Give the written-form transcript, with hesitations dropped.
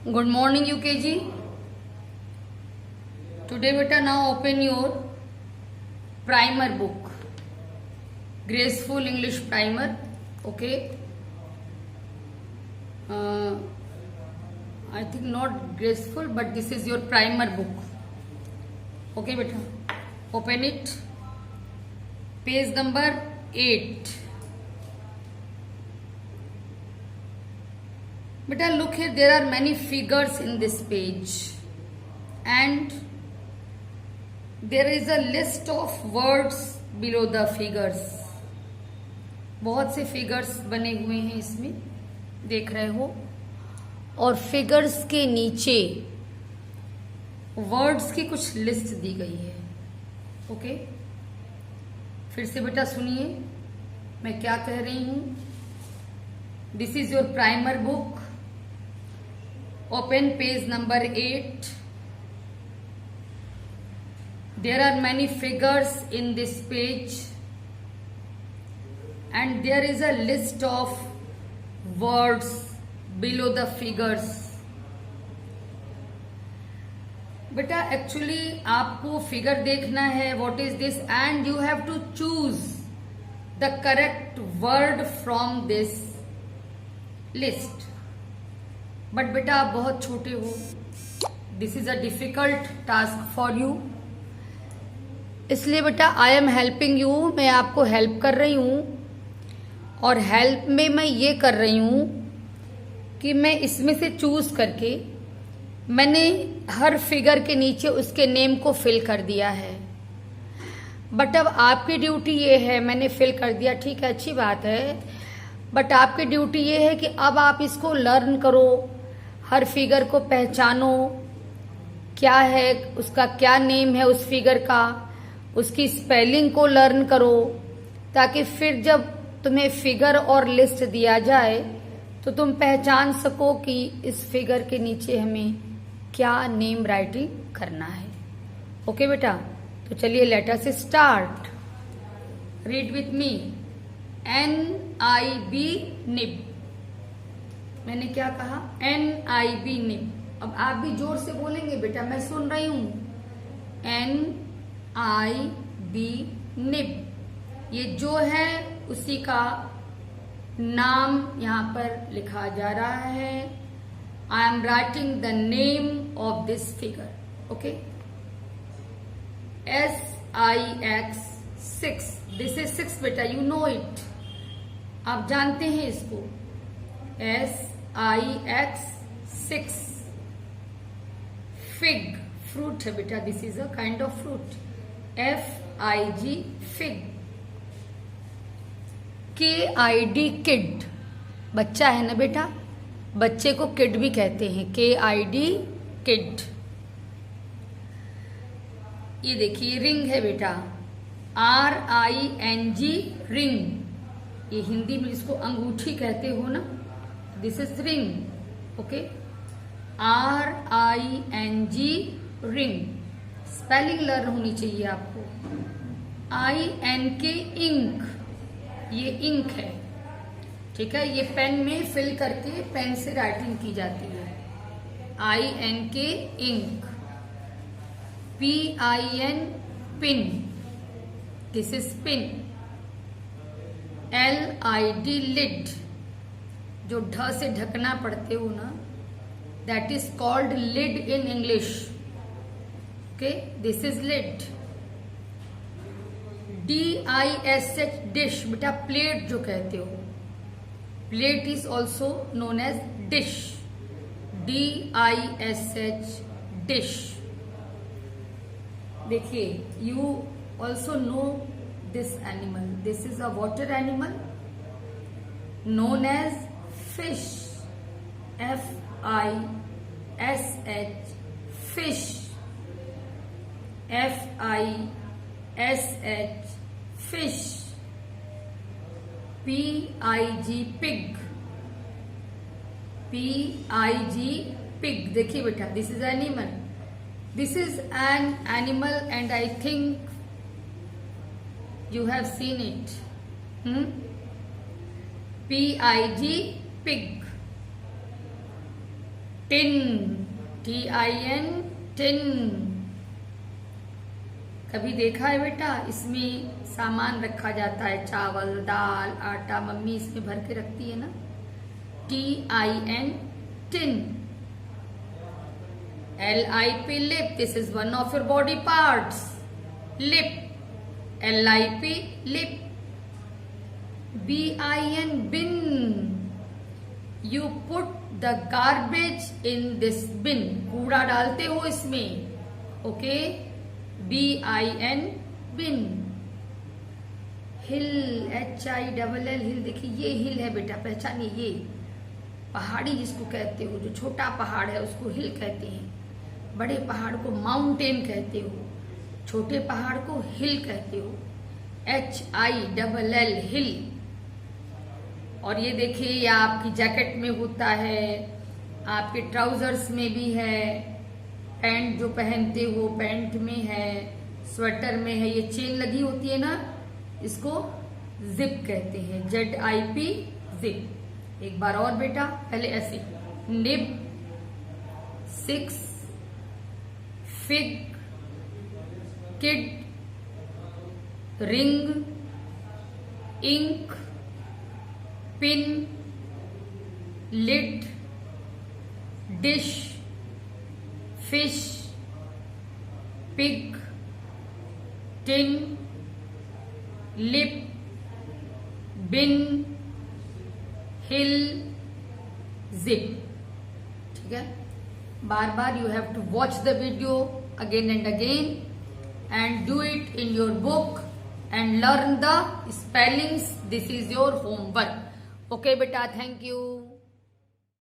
Good morning UKG. Today beta now open your primer book. Graceful English primer. Okay. I think not graceful, but this is your primer book. Okay beta. Open it. Page number 8. Beta, look here, there are many figures in this page and there is a list of words below the figures. बहुत से figures बने हुए हैं इसमें, देख रहे हो, और फिगर्स के नीचे वर्ड्स की कुछ लिस्ट दी गई है. ओके, फिर से बेटा सुनिए मैं क्या कह रही हूं. This is your primer book. Open page number 8. There are many figures in this page and there is a list of words below the figures. बेटा एक्चुअली आपको फिगर देखना है, what is this, and you have to choose the correct word from this list. But बेटा आप बहुत छोटे हो, this is a difficult task for you. इसलिए बेटा आई एम हेल्पिंग यू, मैं आपको हेल्प कर रही हूं. और हेल्प में मैं ये कर रही हूं कि मैं इसमें से चूज करके मैंने हर फिगर के नीचे उसके नेम को फिल कर दिया है. बट अब आपकी ड्यूटी ये है, मैंने फिल कर दिया, ठीक है, अच्छी बात है, बट आपकी ड्यूटी ये है कि अब आप इसको लर्न करो, हर फिगर को पहचानो, क्या है उसका, क्या नेम है उस फिगर का, उसकी स्पेलिंग को लर्न करो, ताकि फिर जब तुम्हें फिगर और लिस्ट दिया जाए तो तुम पहचान सको कि इस फिगर के नीचे हमें क्या नेम राइटिंग करना है. ओके बेटा, तो चलिए let us start. Read with me. NIB nib. मैंने क्या कहा? NIB nib. अब आप भी जोर से बोलेंगे बेटा, मैं सुन रही हूं. NIB nib. ये जो है उसी का नाम यहां पर लिखा जा रहा है. I am writing the name of this figure. Okay. SIX 6. This is 6 बेटा, यू नो इट, आप जानते हैं इसको. SIX 6. फिग, फ्रूट है बेटा, this is a kind of fruit. FIG fig. KID kid, बच्चा है ना बेटा, बच्चे को किड भी कहते हैं. KID kid. ये देखिए रिंग है बेटा. RING ring. ये हिंदी में इसको अंगूठी कहते हो ना, this is ring. Okay. RING ring. Spelling learn होनी चाहिए आपको. INK ink. ये इंक है, ठीक है, ये पेन में फिल करके पेन से राइटिंग की जाती है. INK ink. PIN pin. This is pin. LID lid. जो ढ से ढकना पढ़ते हो ना, that is called lid in English. Okay, this is lid. DISH dish. बेटा प्लेट जो कहते हो, plate is also known as dish. DISH dish. देखिए, you also know this animal. This is a water animal known as fish. FISH fish. FISH fish. PIG pig. PIG pig. देखिए बेटा, this is animal. This is an animal and I think you have seen it. PIG pig. Tin, TIN, tin. कभी देखा है बेटा, इसमें सामान रखा जाता है, चावल, दाल, आटा, मम्मी इसमें भर के रखती है ना। TIN, tin. LIP, lip, this is one of your body parts, lip. LIP, lip. BIN, bin, you put the garbage in this bin, कूड़ा डालते हो इसमें, ओके। BIN, bin। हिल, HILL, हिल, देखिए ये हिल है बेटा, पहचानिए, ये पहाड़ी जिसको कहते हो, जो छोटा पहाड़ है उसको हिल कहते हैं, बड़े पहाड़ को माउंटेन कहते हो, छोटे पहाड़ को हिल कहते हो। HILL, हिल। और ये देखिए, ये आपकी जैकेट में होता है, आपके ट्राउजर्स में भी है, पैंट जो पहनते हो पैंट में है, स्वेटर में है, ये चेन लगी होती है ना, इसको जिप कहते हैं, ZIP, जिप। एक बार और बेटा, पहले ऐसे, nib, 6, fig, kid, ring, ink, pin, lid, dish, fish, pig, tin, lip, bin, hill, zip. ठीक है, बार बार you have to watch the video again and again and do it in your book and learn the spellings. This is your homework. Okay beta, thank you.